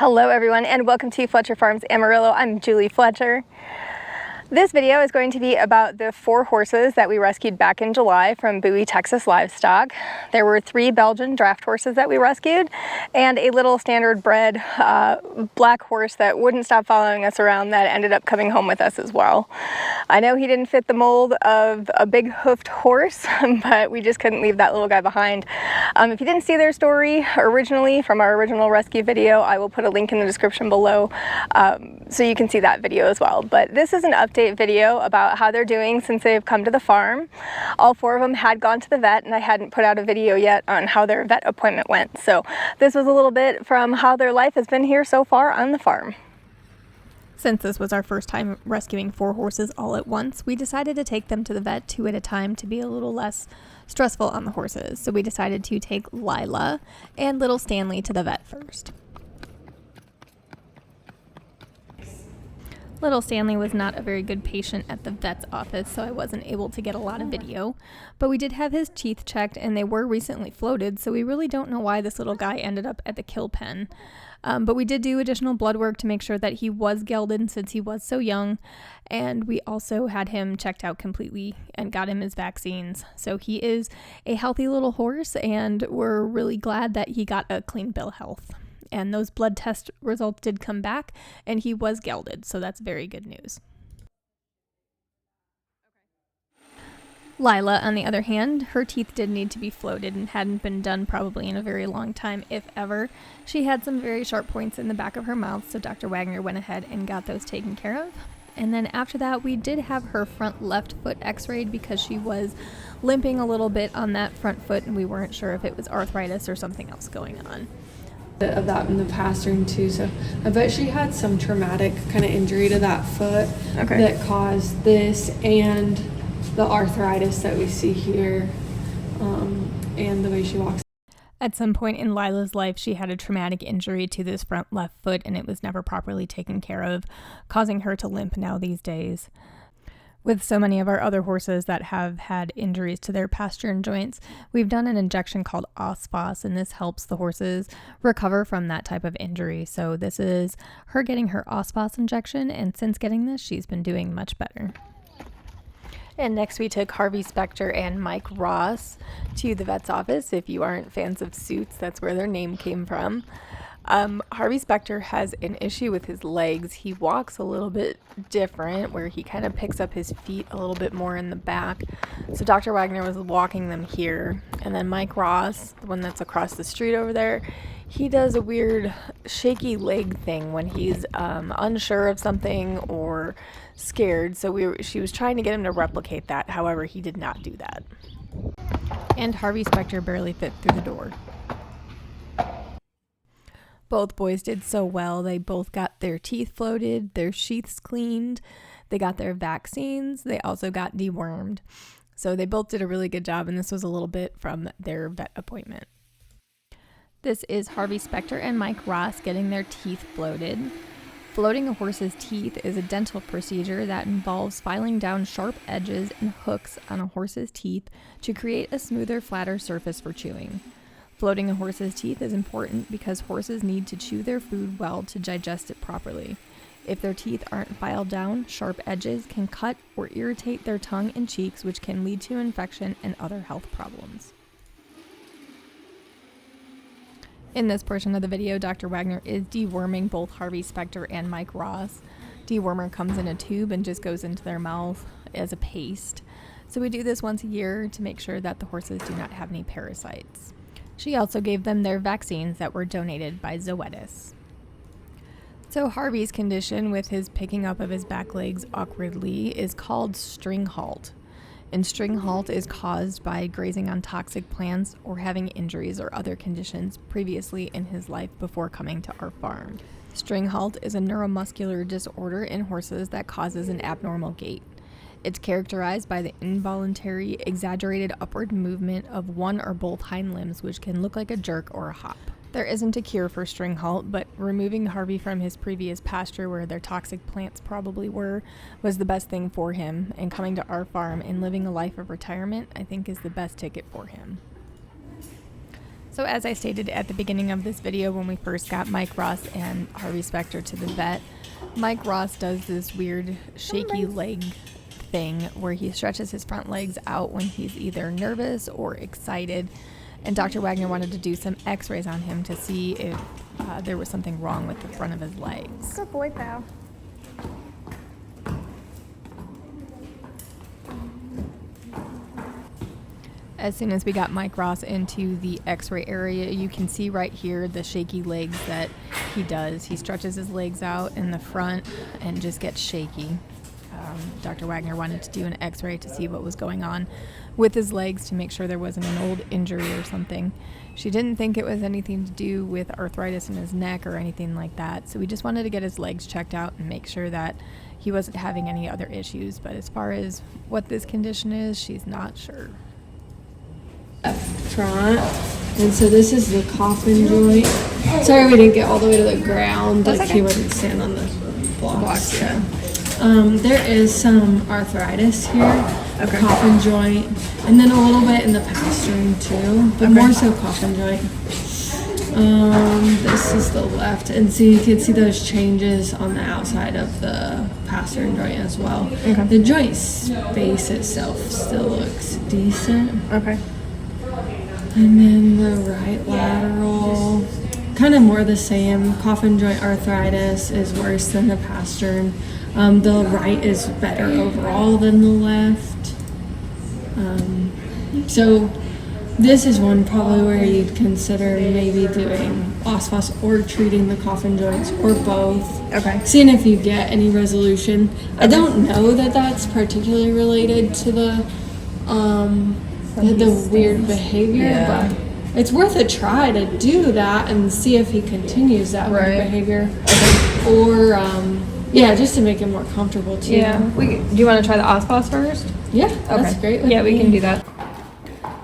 Hello everyone and welcome to Fletcher Farms Amarillo. I'm Julie Fletcher. This video is going to be about the 4 horses that we rescued back in July from Bowie Texas Livestock. There were 3 Belgian Draft horses that we rescued and a little standardbred black horse that wouldn't stop following us around that ended up coming home with us as well. I know he didn't fit the mold of a big hoofed horse, but we just couldn't leave that little guy behind. If you didn't see their story originally from our original rescue video, I will put a link in the description below so you can see that video as well. But this is an update video about how they're doing since they've come to the farm. All 4 of them had gone to the vet and I hadn't put out a video yet on how their vet appointment went. So this was a little bit from how their life has been here so far on the farm. Since this was our first time rescuing 4 horses all at once, we decided to take them to the vet 2 at a time to be a little less stressful on the horses. So we decided to take Lyla and little Stanley to the vet first. Little Stanley was not a very good patient at the vet's office, so I wasn't able to get a lot of video, but we did have his teeth checked and they were recently floated, so we really don't know why this little guy ended up at the kill pen. But we did do additional blood work to make sure that he was gelded since he was so young, and we also had him checked out completely and got him his vaccines. So he is a healthy little horse and we're really glad that he got a clean bill of health. And those blood test results did come back and he was gelded, so that's very good news. Lyla, on the other hand, her teeth did need to be floated and hadn't been done probably in a very long time, if ever. She had some very sharp points in the back of her mouth, so Dr. Wagner went ahead and got those taken care of. And then after that, we did have her front left foot x-rayed because she was limping a little bit on that front foot and we weren't sure if it was arthritis or something else going on. Of that in the pasturing too, so I bet she had some traumatic kind of injury to that foot that caused this and the arthritis that we see here, and the way she walks. At some point in Lila's life, she had a traumatic injury to this front left foot and it was never properly taken care of, causing her to limp now these days. With so many of our other horses that have had injuries to their pastern joints, we've done an injection called OSPOS, and this helps the horses recover from that type of injury. So this is her getting her OSPOS injection, and since getting this, she's been doing much better. And next we took Harvey Specter and Mike Ross to the vet's office. If you aren't fans of suits, that's where their name came from. Harvey Specter has an issue with his legs. He walks a little bit different, where he kind of picks up his feet a little bit more in the back. So Dr. Wagner was walking them here. And then Mike Ross, the one that's across the street over there, he does a weird shaky leg thing when he's unsure of something or scared. So she was trying to get him to replicate that. However, he did not do that. And Harvey Specter barely fit through the door. Both boys did so well. They both got their teeth floated, their sheaths cleaned, they got their vaccines, they also got dewormed. So they both did a really good job, and this was a little bit from their vet appointment. This is Harvey Specter and Mike Ross getting their teeth floated. Floating a horse's teeth is a dental procedure that involves filing down sharp edges and hooks on a horse's teeth to create a smoother, flatter surface for chewing. Floating a horse's teeth is important because horses need to chew their food well to digest it properly. If their teeth aren't filed down, sharp edges can cut or irritate their tongue and cheeks, which can lead to infection and other health problems. In this portion of the video, Dr. Wagner is deworming both Harvey Specter and Mike Ross. Dewormer comes in a tube and just goes into their mouth as a paste. So we do this once a year to make sure that the horses do not have any parasites. She also gave them their vaccines that were donated by Zoetis. So Harvey's condition with his picking up of his back legs awkwardly is called string halt. And string halt is caused by grazing on toxic plants or having injuries or other conditions previously in his life before coming to our farm. String halt is a neuromuscular disorder in horses that causes an abnormal gait. It's characterized by the involuntary, exaggerated upward movement of one or both hind limbs, which can look like a jerk or a hop. There isn't a cure for string halt, but removing Harvey from his previous pasture where their toxic plants probably were was the best thing for him, and coming to our farm and living a life of retirement, I think, is the best ticket for him. So as I stated at the beginning of this video, when we first got Mike Ross and Harvey Specter to the vet, Mike Ross does this weird shaky leg thing where he stretches his front legs out when he's either nervous or excited. And Dr. Wagner wanted to do some x-rays on him to see if there was something wrong with the front of his legs. Good boy, pal. As soon as we got Mike Ross into the x-ray area, you can see right here the shaky legs that he does. He stretches his legs out in the front and just gets shaky. Dr. Wagner wanted to do an x-ray to see what was going on with his legs to make sure there wasn't an old injury or something. She didn't think it was anything to do with arthritis in his neck or anything like that, so we just wanted to get his legs checked out and make sure that he wasn't having any other issues. But as far as what this condition is, she's not sure. Front, and so this is the coffin joint. Sorry we didn't get all the way to the ground, like he wouldn't stand on the blocks. Yeah. There is some arthritis here, coffin joint, and then a little bit in the pasturing too, but more so coffin joint. This is the left, and so you can see those changes on the outside of the pasturing joint as well. The joint space itself still looks decent. And then the right lateral, kind of more the same. Coffin joint arthritis is worse than the pastern. The right is better overall than the left. So this is one probably where you'd consider maybe doing OSFOS or treating the coffin joints or both. Seeing if you get any resolution. I don't know that that's particularly related to the weird behavior, but it's worth a try to do that and see if he continues that weird behavior. Or just to make him more comfortable too. Do you want to try the OSFOS first? That's great. Yeah, we can do that.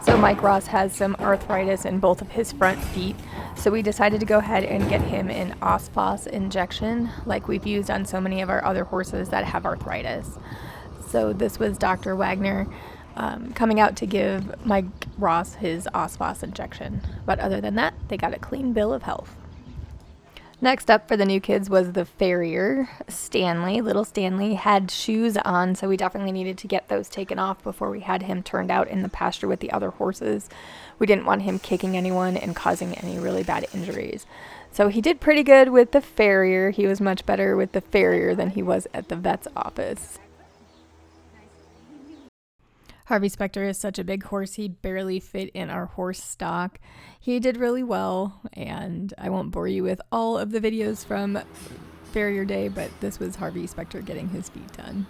So Mike Ross has some arthritis in both of his front feet, so we decided to go ahead and get him an OSFOS injection like we've used on so many of our other horses that have arthritis. So this was Dr. Wagner coming out to give Mike Ross his OSFOS injection. But other than that, they got a clean bill of health. Next up for the new kids was the Farrier, Stanley. Little Stanley had shoes on, so we definitely needed to get those taken off before we had him turned out in the pasture with the other horses. We didn't want him kicking anyone and causing any really bad injuries. So he did pretty good with the Farrier. He was much better with the Farrier than he was at the vet's office. Harvey Specter is such a big horse, he barely fit in our horse stock. He did really well, and I won't bore you with all of the videos from Farrier Day, but this was Harvey Specter getting his feet done.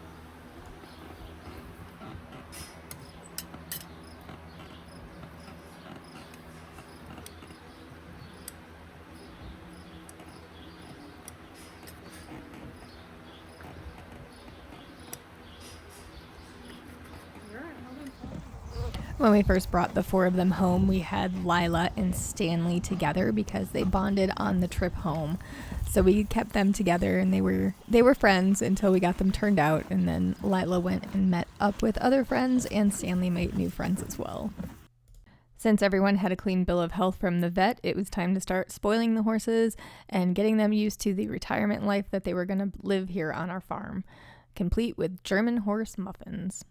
When we first brought the four of them home, we had Lyla and Stanley together because they bonded on the trip home. So we kept them together, and they were friends until we got them turned out, and then Lyla went and met up with other friends, and Stanley made new friends as well. Since everyone had a clean bill of health from the vet, it was time to start spoiling the horses and getting them used to the retirement life that they were going to live here on our farm, complete with German horse muffins.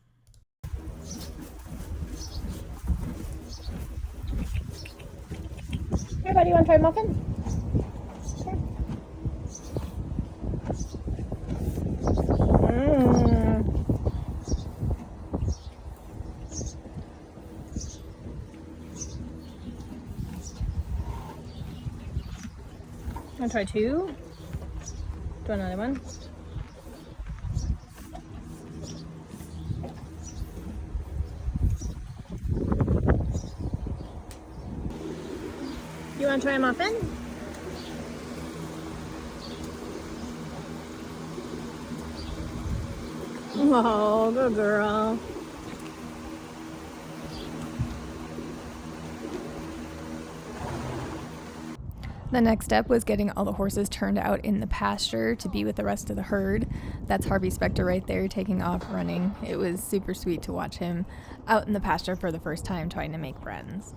Hey, buddy, you want to try a muffin? Sure. Want to try two? Do you want another one? You want to try a muffin? Oh, good girl. The next step was getting all the horses turned out in the pasture to be with the rest of the herd. That's Harvey Specter right there taking off running. It was super sweet to watch him out in the pasture for the first time trying to make friends.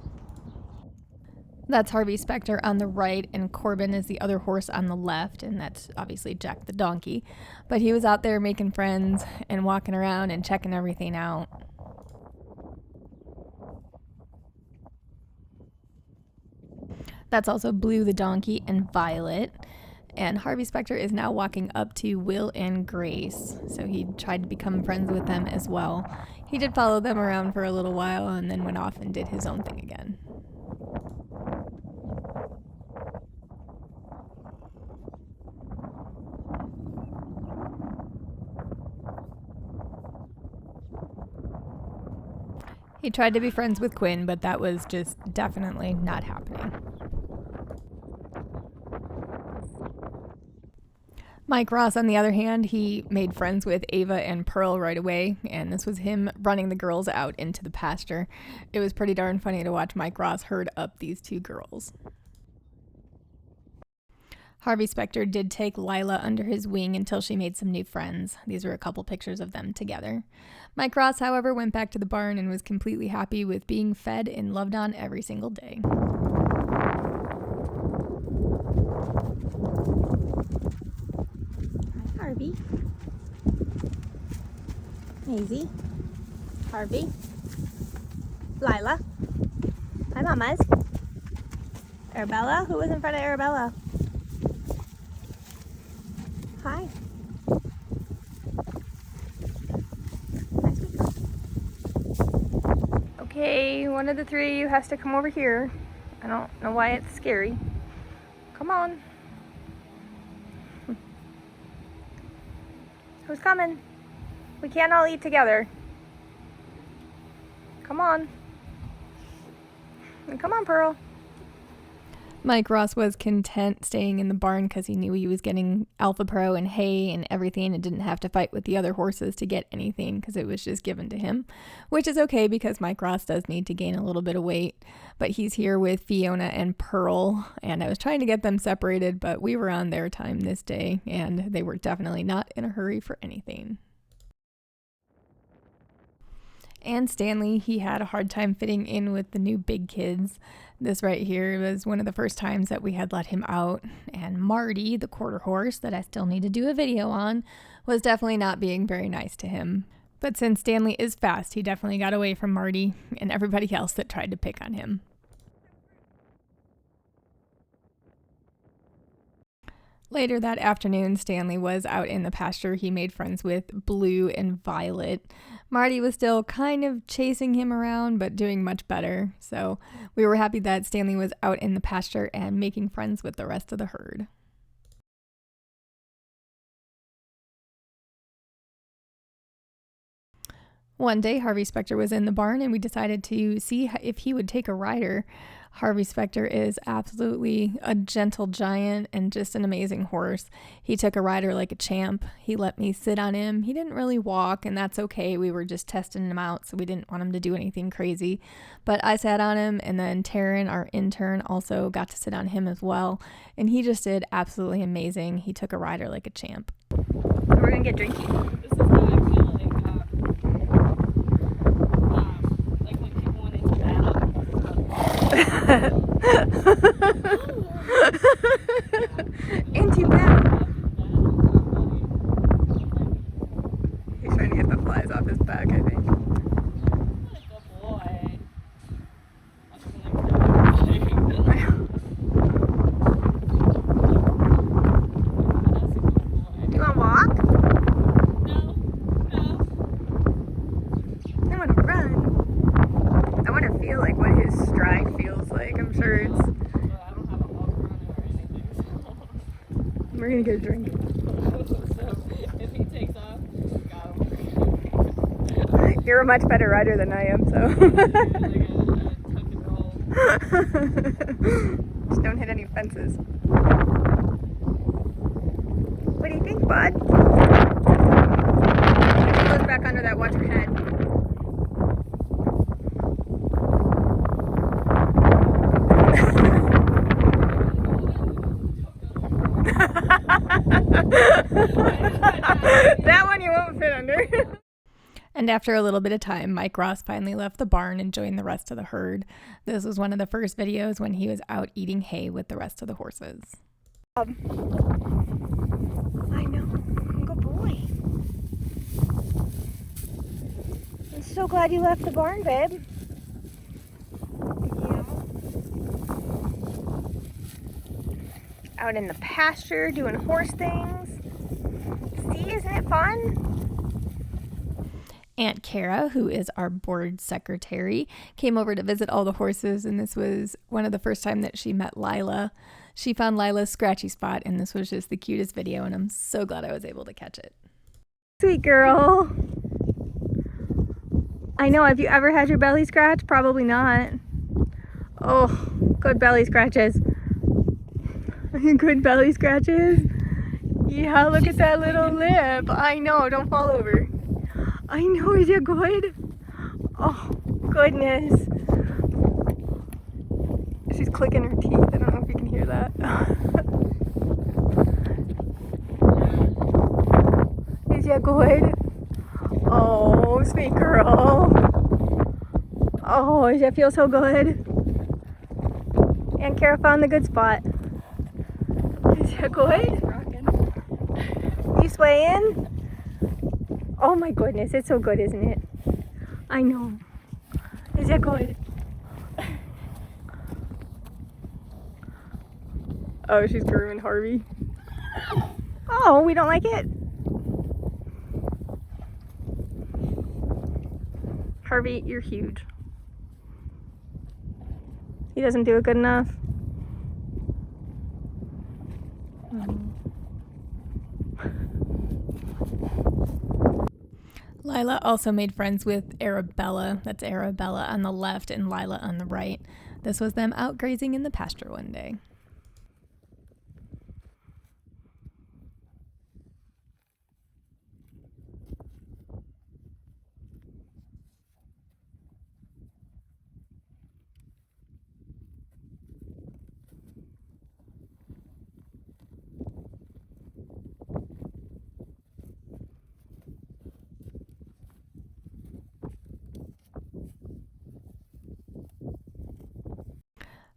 That's Harvey Specter on the right, and Corbin is the other horse on the left, and that's obviously Jack the donkey. But he was out there making friends and walking around and checking everything out. That's also Blue the donkey and Violet. And Harvey Specter is now walking up to Will and Grace, so he tried to become friends with them as well. He did follow them around for a little while and then went off and did his own thing again. He tried to be friends with Quinn, but that was just definitely not happening. Mike Ross, on the other hand, he made friends with Ava and Pearl right away, and this was him running the girls out into the pasture. It was pretty darn funny to watch Mike Ross herd up these two girls. Harvey Specter did take Lilah under his wing until she made some new friends. These were a couple pictures of them together. Mike Ross, however, went back to the barn and was completely happy with being fed and loved on every single day. Hi, Harvey. Maisie. Harvey. Lilah. Hi, mamas. Arabella. Who was in front of Arabella? Hi. Nice week. Okay, one of the three of you has to come over here. I don't know why it's scary. Come on. Who's coming? We can't all eat together. Come on. Come on, Pearl. Mike Ross was content staying in the barn because he knew he was getting Alpha Pro and hay and everything and didn't have to fight with the other horses to get anything because it was just given to him, which is okay because Mike Ross does need to gain a little bit of weight. But he's here with Fiona and Pearl, and I was trying to get them separated, but we were on their time this day, and they were definitely not in a hurry for anything. And Stanley, he had a hard time fitting in with the new big kids. This right here was one of the first times that we had let him out. And Marty, the quarter horse that I still need to do a video on, was definitely not being very nice to him. But since Stanley is fast, he definitely got away from Marty and everybody else that tried to pick on him. Later that afternoon, Stanley was out in the pasture. He made friends with Blue and Violet. Marty was still kind of chasing him around, but doing much better. So we were happy that Stanley was out in the pasture and making friends with the rest of the herd. One day, Harvey Specter was in the barn and we decided to see if he would take a rider. Harvey Specter is absolutely a gentle giant and just an amazing horse. He took a rider like a champ. He let me sit on him. He didn't really walk, and that's okay. We were just testing him out, so we didn't want him to do anything crazy. But I sat on him, and then Tarin, our intern, also got to sit on him as well. And he just did absolutely amazing. He took a rider like a champ. We're going to get drinking. This is how I feel like when people went into battle. Into battle. He's trying to get the flies off his back, I think. Good boy. Do you want to walk? No. I want to run. I want to feel like what his stride feels like. I'm sure it's... I don't have a walk running or anything. We're going to get a drink. So if he takes off, got him. You're a much better rider than I am, so... Like a tuck and roll. Just don't hit any fences. What do you think, bud? Goes back under that, watch your head. That one you won't fit under. And after a little bit of time, Mike Ross finally left the barn and joined the rest of the herd. This was one of the first videos when he was out eating hay with the rest of the horses. I know. Good boy. I'm so glad you left the barn, babe. Yeah. Out in the pasture doing horse things. See, isn't it fun? Aunt Kara, who is our board secretary, came over to visit all the horses, and this was one of the first time that she met Lilah. She found Lilah's scratchy spot, and this was just the cutest video, and I'm so glad I was able to catch it. Sweet girl. I know, have you ever had your belly scratched? Probably not. Oh, good belly scratches. Good belly scratches. Yeah, look at that little lip. I know, don't fall over. I know, is it good? Oh, goodness. She's clicking her teeth. I don't know if you can hear that. Is it good? Oh, sweet girl. Oh, does that feel so good? Aunt Kara found the good spot. Is that good? You swaying? Oh my goodness, it's so good, isn't it? I know. Is it good? Oh, she's grooming Harvey. Oh, we don't like it? Harvey, you're huge. He doesn't do it good enough. Lilah also made friends with Arabella. That's Arabella on the left and Lilah on the right. This was them out grazing in the pasture one day.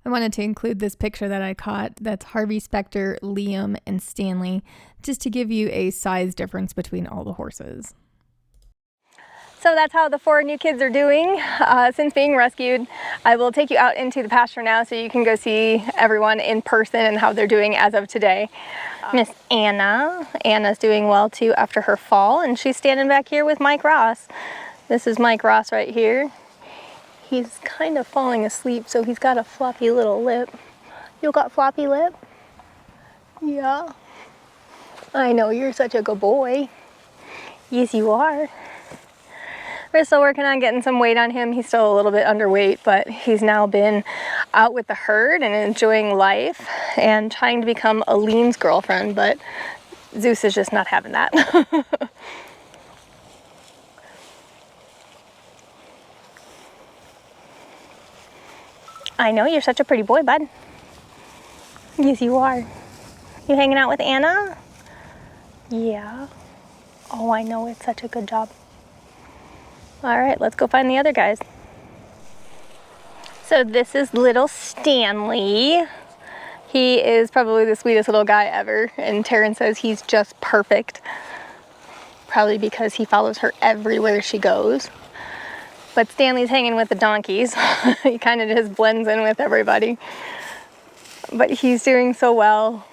I wanted to include this picture that I caught. That's Harvey Specter, Liam, and Stanley, just to give you a size difference between all the horses. So that's how the 4 new kids are doing since being rescued. I will take you out into the pasture now so you can go see everyone in person and how they're doing as of today. Miss Anna. Anna's doing well too after her fall, and she's standing back here with Mike Ross. This is Mike Ross right here. He's kind of falling asleep, so he's got a floppy little lip. You got floppy lip? Yeah. I know, you're such a good boy. Yes, you are. We're still working on getting some weight on him. He's still a little bit underweight, but he's now been out with the herd and enjoying life and trying to become a Lean's girlfriend, but Zeus is just not having that. I know, you're such a pretty boy, bud. Yes, you are. You hanging out with Anna? Yeah. Oh, I know, it's such a good job. All right, let's go find the other guys. So this is little Stanley. He is probably the sweetest little guy ever, and Tarin says he's just perfect. Probably because he follows her everywhere she goes. But Stanley's hanging with the donkeys. He kind of just blends in with everybody. But he's doing so well.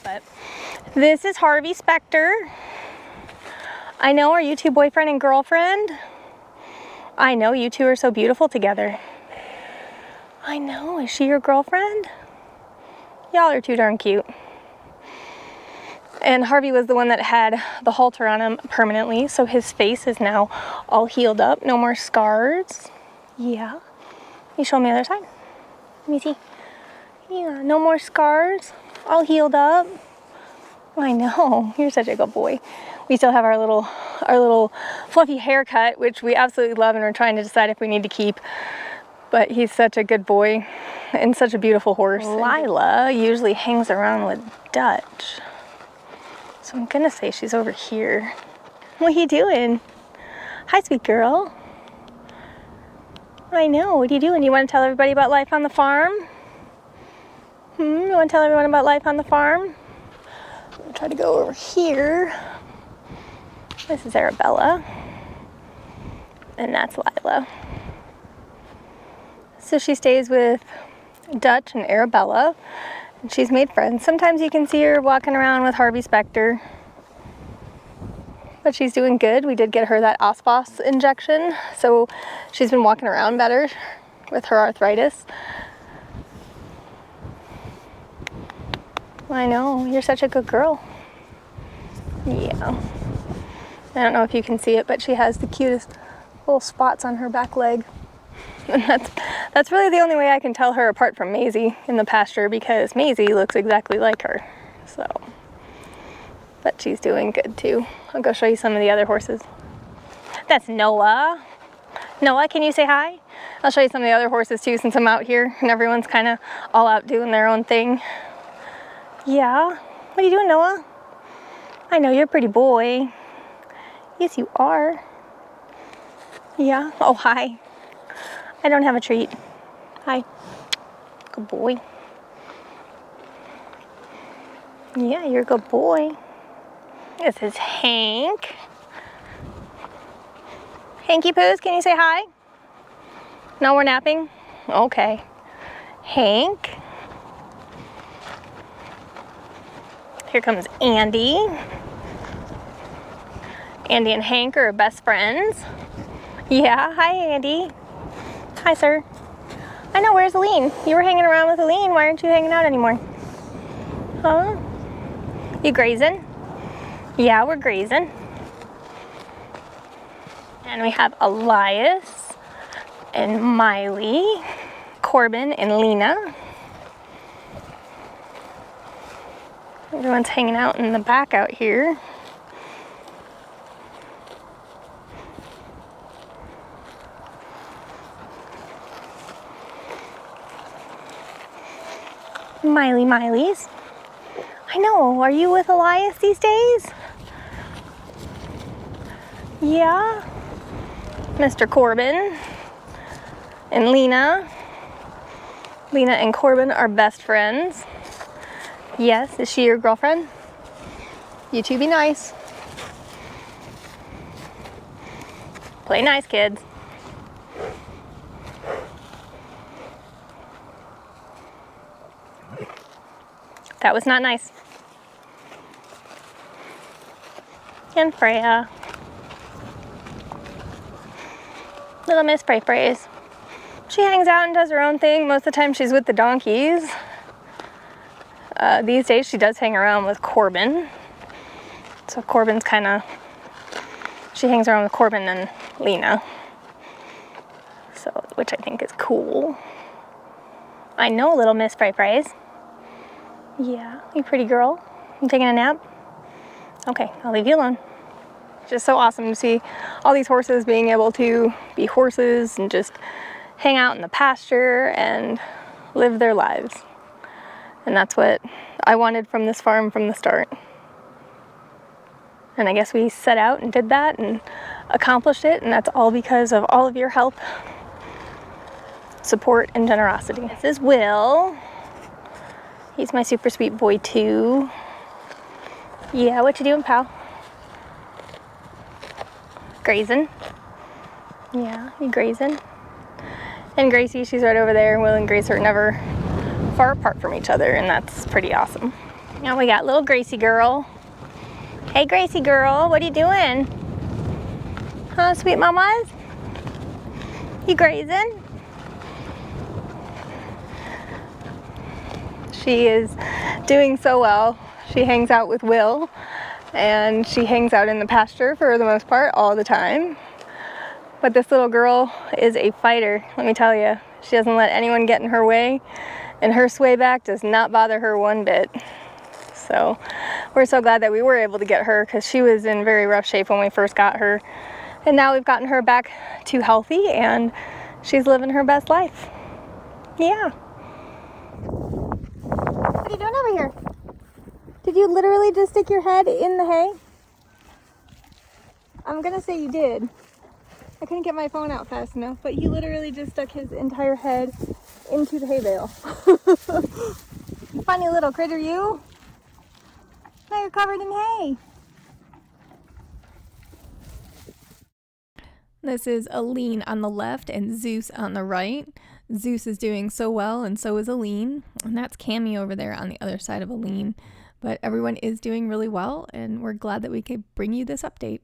But this is Harvey Specter. I know, are you two boyfriend and girlfriend? I know, you two are so beautiful together. I know, is she your girlfriend? Y'all are too darn cute. And Harvey was the one that had the halter on him permanently, so his face is now all healed up, no more scars. Yeah. You show me the other side. Let me see. Yeah, no more scars, all healed up. I know, you're such a good boy. We still have our little fluffy haircut, which we absolutely love and we're trying to decide if we need to keep. But he's such a good boy and such a beautiful horse. Lilah usually hangs around with Dutch. So I'm gonna say she's over here. What are you doing? Hi, sweet girl. I know, what are you doing? You wanna tell everybody about life on the farm? You wanna tell everyone about life on the farm? I'm gonna try to go over here. This is Arabella. And that's Lilah. So she stays with Dutch and Arabella, and she's made friends. Sometimes you can see her walking around with Harvey Specter, but she's doing good. We did get her that Osphos injection, so she's been walking around better with her arthritis. I know, you're such a good girl. Yeah. I don't know if you can see it, but she has the cutest little spots on her back leg. And that's really the only way I can tell her apart from Maisie in the pasture, because Maisie looks exactly like her. So, but she's doing good too. I'll go show you some of the other horses. That's Noah. Noah, can you say hi? I'll show you some of the other horses too, since I'm out here and everyone's kind of all out doing their own thing. Yeah. What are you doing, Noah? I know, you're a pretty boy. Yes, you are. Yeah. Oh, hi. I don't have a treat. Hi. Good boy. Yeah, you're a good boy. This is Hank. Hanky Poos, can you say hi? No, we're napping? Okay. Hank. Here comes Andy. Andy and Hank are best friends. Yeah, hi Andy. Hi, sir. I know, where's Aline? You were hanging around with Aline. Why aren't you hanging out anymore? Huh? You grazing? Yeah, we're grazing. And we have Elias and Miley, Corbin and Lena. Everyone's hanging out in the back out here. Miley's. I know, are you with Elias these days? Yeah. Mr. Corbin and Lena. Lena and Corbin are best friends. Yes, is she your girlfriend? You two be nice. Play nice, kids. That was not nice. And Freya. Little Miss Frey-Freys. She hangs out and does her own thing. Most of the time she's with the donkeys. These days she does hang around with Corbin. So Corbin's kind of, she hangs around with Corbin and Lena. So, which I think is cool. I know, Little Miss Frey-Freys. Yeah, you pretty girl. You taking a nap? Okay, I'll leave you alone. Just so awesome to see all these horses being able to be horses and just hang out in the pasture and live their lives. And that's what I wanted from this farm from the start. And I guess we set out and did that and accomplished it, and that's all because of all of your help, support, and generosity. This is Will. He's my super sweet boy too. Yeah, what you doing, pal? Grazing? Yeah, you grazing? And Gracie, she's right over there. Will and Grace are never far apart from each other, and that's pretty awesome. Now we got little Gracie girl. Hey Gracie girl, what are you doing? Huh, sweet mamas? You grazing? She is doing so well. She hangs out with Will, and she hangs out in the pasture for the most part all the time. But this little girl is a fighter, let me tell you. She doesn't let anyone get in her way, and her sway back does not bother her one bit. So we're so glad that we were able to get her, because she was in very rough shape when we first got her. And now we've gotten her back to healthy and she's living her best life. Yeah. What are you doing over here? Did you literally just stick your head in the hay? I'm gonna say you did. I couldn't get my phone out fast enough, but he literally just stuck his entire head into the hay bale. You funny little critter, you. Now you're covered in hay. This is Aline on the left and Zeus on the right. Zeus is doing so well, and so is Aline. And that's Cammy over there on the other side of Aline. But everyone is doing really well, and we're glad that we could bring you this update.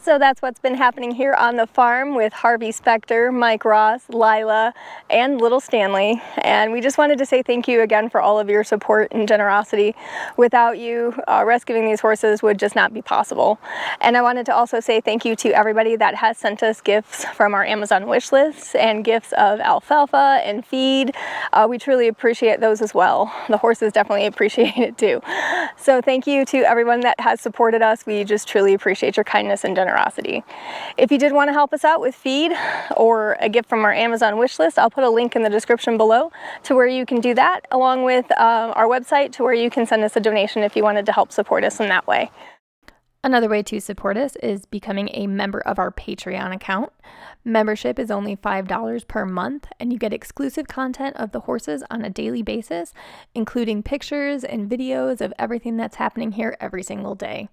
So that's what's been happening here on the farm with Harvey Specter, Mike Ross, Lyla, and little Stanley. And we just wanted to say thank you again for all of your support and generosity. Without you, rescuing these horses would just not be possible. And I wanted to also say thank you to everybody that has sent us gifts from our Amazon wish lists and gifts of alfalfa and feed. We truly appreciate those as well. The horses definitely appreciate it too. So thank you to everyone that has supported us. We just truly appreciate your kindness and generosity. If you did want to help us out with feed or a gift from our Amazon wish list, I'll put a link in the description below to where you can do that, along with our website to where you can send us a donation if you wanted to help support us in that way. Another way to support us is becoming a member of our Patreon account. Membership is only $5 per month, and you get exclusive content of the horses on a daily basis, including pictures and videos of everything that's happening here every single day.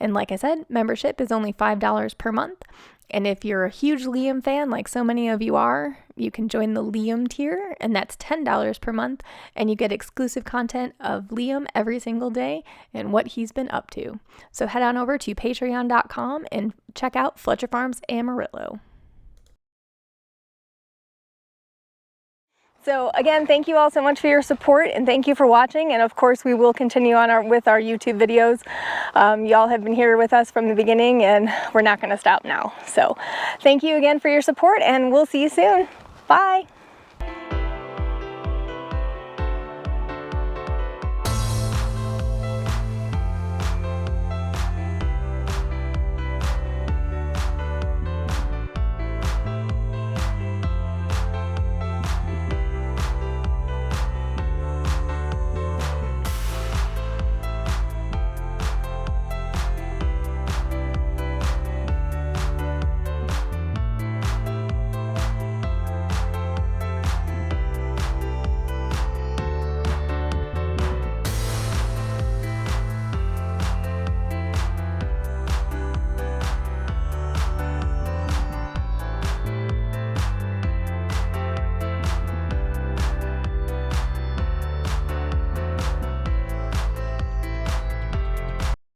And like I said, membership is only $5 per month. And if you're a huge Liam fan, like so many of you are, you can join the Liam tier, and that's $10 per month. And you get exclusive content of Liam every single day and what he's been up to. So head on over to patreon.com and check out Fletcher Farms Amarillo. So again, thank you all so much for your support, and thank you for watching. And of course, we will continue on with our YouTube videos. Y'all have been here with us from the beginning, and we're not going to stop now. So thank you again for your support, and we'll see you soon. Bye.